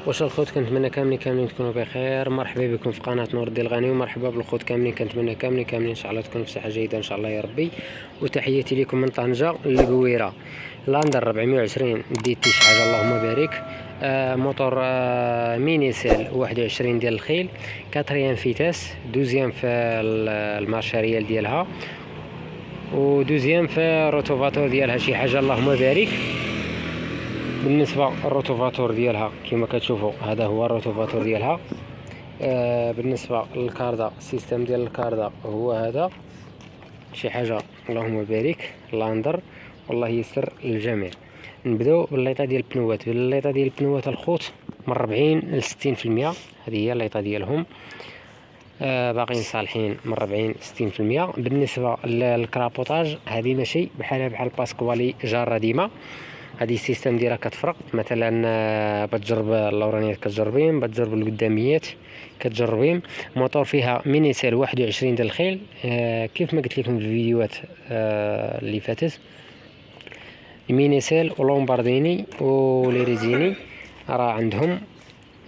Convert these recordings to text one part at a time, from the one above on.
واش الخوت كنتمنى كاملين تكونوا بخير. مرحبا بكم في قناه نور الدين الغني، ومرحبا بالخوت كاملين. كنتمنى كاملين ان شاء الله تكونوا في صحه جيده ان شاء الله يا ربي. وتحياتي لكم من طنجه القويره. لاندر 420 ديتي شي حاجه اللهم بارك. موتور ميني سيل 21 ديال الخيل، كاتريام فيتاس، دوزيام في المارشاريال ديالها، ودوزيام في روتوفاتور ديالها شي حاجه اللهم بارك. بالنسبه للروتوفاتور ديالها كما كتشوفوا هذا هو الروتوفاتور ديالها. بالنسبه للكاردا، السيستم ديال الكاردا هو هذا شي حاجه اللهم بارك. لاندر والله يسر للجميع. نبداو بالليطه ديال البنوات. بالليطه ديال البنوات الخوت من 40 ل 60%، هذه هي الليطه ديالهم. باقيين صالحين من 40 ل 60%. بالنسبه للكرابوطاج هذه ماشي بحال باسكوالي جاره ديما، هذه السيستم ديالها كتفرق. مثلا بتجرب اللورانيات كتجربين، بتجرب القداميات كتجربين. موتور فيها ميني سيل 21 ديال الخيل. كيف ما قلت لكم في الفيديوهات اللي فاتت، ميني سيل ولومبارديني وليريزيني راه عندهم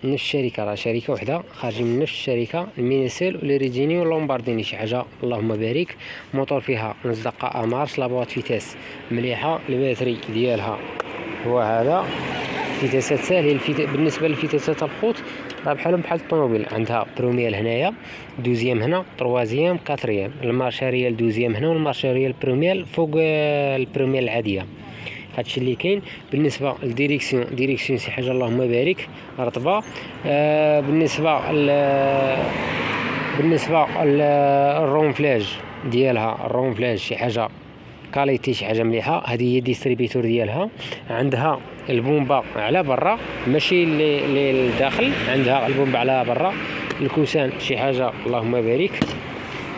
نفس الشركه، راه شركه وحده خارجين من نفس الشركه. الميني سيل وليريزيني ولومبارديني شي حاجه اللهم بارك. موتور فيها نص دقه امارش، لابوات فيتاس مليحه. الباتري ديالها هو هذا، فيتاسات ساهله. بالنسبه للفيتاسات الخوت راه بحال الطوموبيل، عندها بروميال هنايا، دوزيام هنا، تروازيام، كاتريام. المارشاريال دوزيام هنا، والمارشاريال بروميال فوق البروميال العاديه. هادشي اللي كاين. بالنسبه للديريكسيون شي حاجه اللهم بارك رطبه. بالنسبه للرونفلاج ديالها، الرونفلاج شي حاجه كاليتي، شي حاجه مليحه. هذه هي الديستريبيتور ديالها. عندها البومبا على برا ماشي اللي للداخل، عندها البومبا على برا. الكوسان شي حاجه اللهم بارك،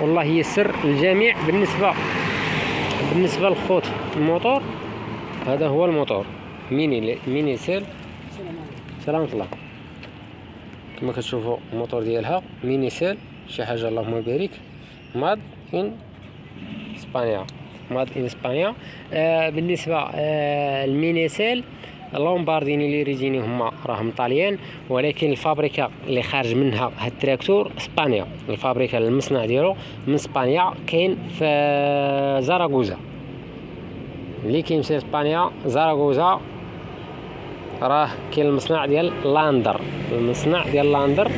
والله يسر الجميع. بالنسبه للخوت الموتور، هذا هو الموتور ميني سيل. سلامة الله. كما كتشوفوا الموتور ديالها ميني سيل شي حاجه اللهم بارك. ماد ان اسبانيا. بالنسبه الميني سيل لومبارديني ليريزيني هما راهم طاليان، ولكن الفابريكا اللي خارج منها هاد التراكتور اسبانيا. الفابريكا المصنع ديالو من اسبانيا، كاين في زاراغوزا. اللي كيمشي لاسبانيا زاراغوزا راه كاين المصنع ديال لاندر.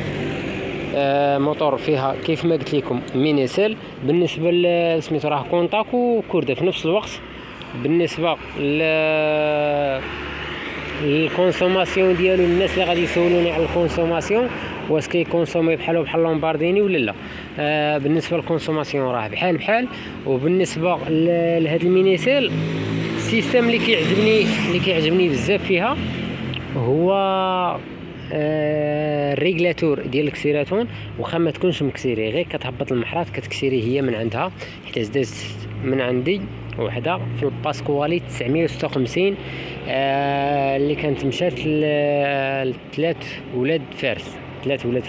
موتور فيها كيف ما قلت لكم ميني سيل. بالنسبه لسميتو راه كونتاك وكورده في نفس الوقت. بالنسبه الكونسوماسيون ديالو، الناس اللي غادي يسولوني على الكونسوماسيون واش كيكونسومي بحال لومبارديني ولا لا، بالنسبه للكونسوماسيون راه بحال. وبالنسبه لهاد الميني سيل، السيستم اللي كيعجبني بزاف فيها هو الريغلاتور ديال الكسيراتون. واخا ما تكونش مكسيري، غير كتهبط المحرات كتكسيري هي من عندها. حيت دازت من عندي وحده في الباسكوالي 956 اللي كانت مشات لثلاث ولاد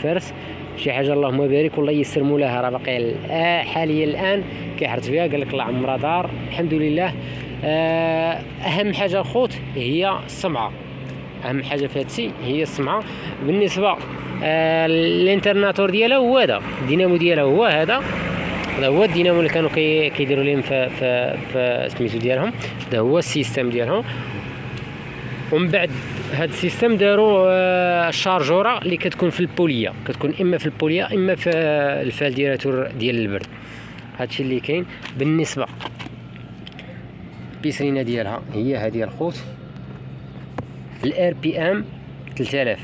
فارس شي حاجه اللهم بارك. والله يسر مولاها راه باقي حاليا الان كيحرت فيها، قال لك الله عمرها دار الحمد لله. اهم حاجه الخوت هي السمعه، اهم حاجه في هادشي هي السمعه. بالنسبه الانترناتور ديالها هو هذا، الدينامو ديالها هو هذا هو الدينامو اللي كانوا كيديروا لهم في سميتو ديالهم. هذا هو السيستم ديالهم. ومن بعد هاد السيستم داروا الشارجوره اللي كتكون في البوليه، كتكون اما في البوليه اما في الفالديراتور ديال البرد. هادشي اللي كاين. بالنسبه البيسرينه ديالها هي هذه الخوت، الار بي ام 3000،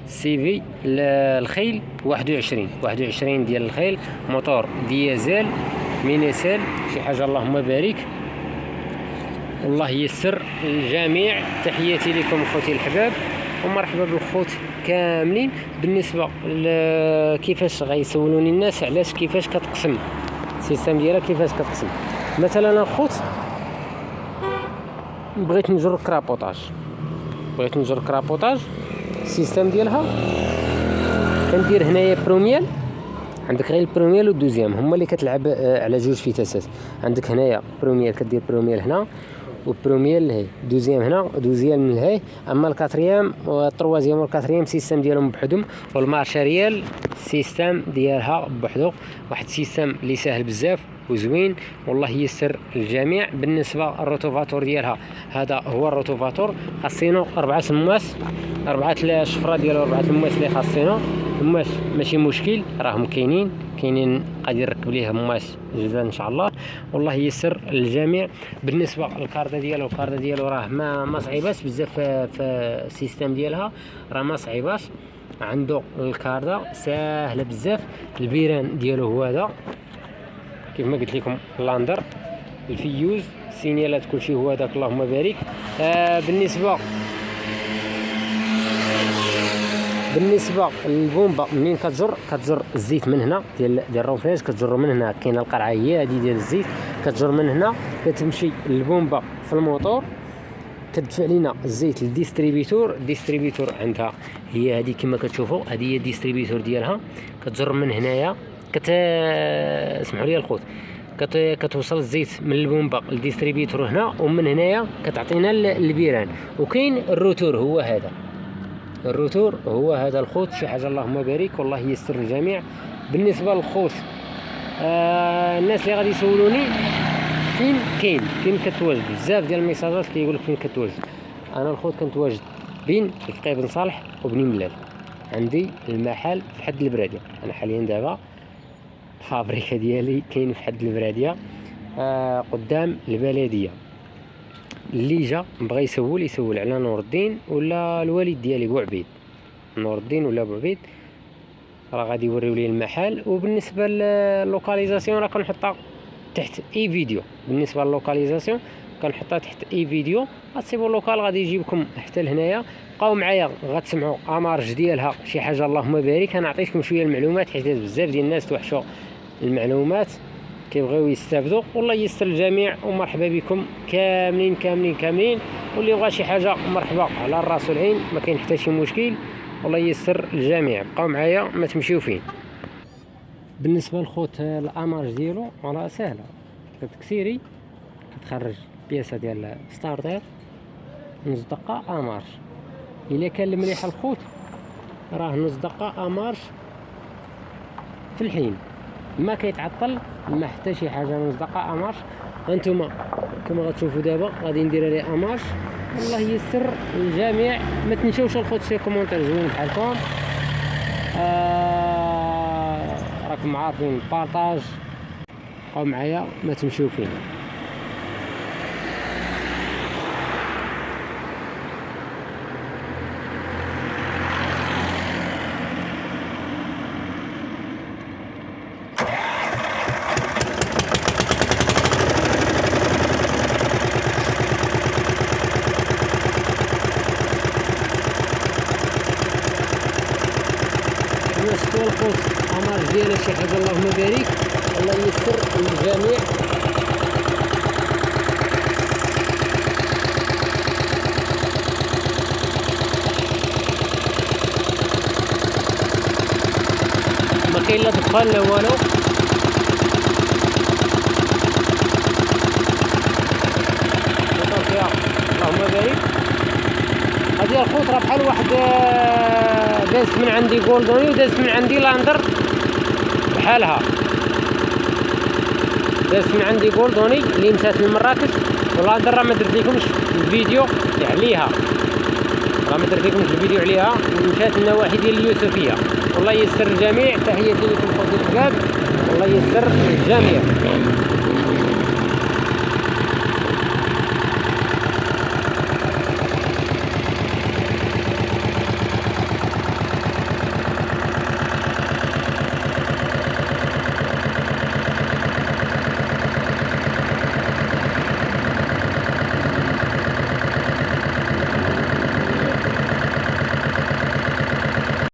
سي في الخيل 21 ديال الخيل. موتور ديزل ميني سيل شي حاجه اللهم بارك. والله يسر الجميع. تحياتي لكم خوتي الحباب، ومرحبا بالخوت كاملين. بالنسبه كيفاش غيسولوني الناس علاش كيفاش كتقسم السيستم ديالها، كيفاش كتقسم. مثلا الخوت بغيت نجر كرابوطاج، السيستم ديالها كندير هنايا بروميال. عندك غير البروميال والدوزيام هما اللي كتلعب على جوج فيتاسات. عندك هنايا بروميال كدير بروميال هنا، وبروميير لهي، دوزيام هنا دوزيام من لهي. اما الكاتريام والتروازيام والكاتريام سيستم ديالهم بوحدهم، والمارشاريال سيستم ديالها بوحدو، واحد السيستم اللي ساهل بزاف وزوين والله يسر الجميع. بالنسبه للروتوفاتور ديالها هذا هو الروتوفاتور، خاصينو 4 سماس، 4 الشفره ديالو 4 الماس اللي خاصينو. الماس ماشي مشكل راهم كاينين غادي نركب ليه ماس جداد ان شاء الله والله يسر الجميع. بالنسبه للكارده ديالو راه ما صعيباش بزاف في السيستم ديالها، راه ما صعيباش، عنده الكارده ساهله بزاف. البيران ديالو هو هذا كيف ما قلت لكم، اللاندر الفيوز السينيالات كلشي هو هذاك اللهم بارك. بالنسبه للبومبا منين كتجر الزيت من هنا ديال الرونفلاج، كتجرو من هنا، كاينه القرعه هي هذه ديال الزيت، كتجر من هنا كتمشي للبومبا في الموتور، كتدفع لينا الزيت للديستريبيتور. الديستريبيتور عندها هي هذه كما كتشوفوا، هذه هي الديستريبيتور ديالها، كتجر من هنايا اسمحوا لي الخوت، كتوصل الزيت من البومبا للديستريبيتور هنا، ومن هنايا كتعطينا البيران. وكاين الروتور هو هذا الخوت، شي حاجه اللهم بارك والله يسر الجميع. بالنسبه للخوت الناس اللي غادي يسولوني فين كتواجد، بزاف ديال الميساجات كيقول لك فين كتواجد. انا الخوت كنتواجد بين الفقيه بن صالح وبني ملال، عندي المحل في حد البراديه. انا حاليا دابا الفابريكا ديالي كاين في حد البراديه قدام البلديه. اللي جا بغى يسول على نور الدين ولا الوالد ديالي بوعبيد، نور الدين ولا بوعبيد، راه غادي يوريو لي المحل. وبالنسبه للوكاليزاسيون راه كنحطها تحت اي فيديو، بالنسبه للوكاليزاسيون كنحطها تحت اي فيديو. غتسيبوا اللوكال غادي يجيبكم حتى لهنايا. بقاو معايا غتسمعوا امارج ديالها شي حاجه اللهم بارك. انا عطيتكم شويه المعلومات حيت بزاف ديال الناس توحشوا المعلومات كيبغيو يستافدوا، والله يسر الجميع. ومرحبا بكم كاملين واللي بغى شي حاجه مرحبا على الراس والعين، ما كاين حتى شي مشكل والله يسر الجميع. بقاو معايا ما تمشيو فين. بالنسبه للخوت الامارج ديالو راه سهله، كتكسيري كتخرج بياسه ديال ستارتر نص دقه امارج. الا كان المليح الخوت راه نص دقه امارج في الحين، ما كيتعطل ما حتى شي حاجه، نص دقه امارش. هانتوما كما غتشوفوا دابا غادي ندير عليه امارش والله يسر الجميع. ما تنساوش الخوت شي كومونتير زوين بحالكم، راكم عارفين بارطاج. بقاو معايا ما تمشيو فين. الخوت امارج ديالها شي حاجه اللهم بارك الله يسر للجميع. ما كاين لا دخان لا والو، اللهم بارك. هذه الخوت راه بحال واحد دازت من عندي جولدوني ودازت من عندي لاندر بحالها، دازت من عندي جولدوني اللي مشات لمراكش، ولاندر راه ما درت لكمش الفيديو عليها، مشات للنواحي ديال اليوسفيه. والله يسر الجميع، تحياتي لكم خوتي الحباب، والله يسر الجميع.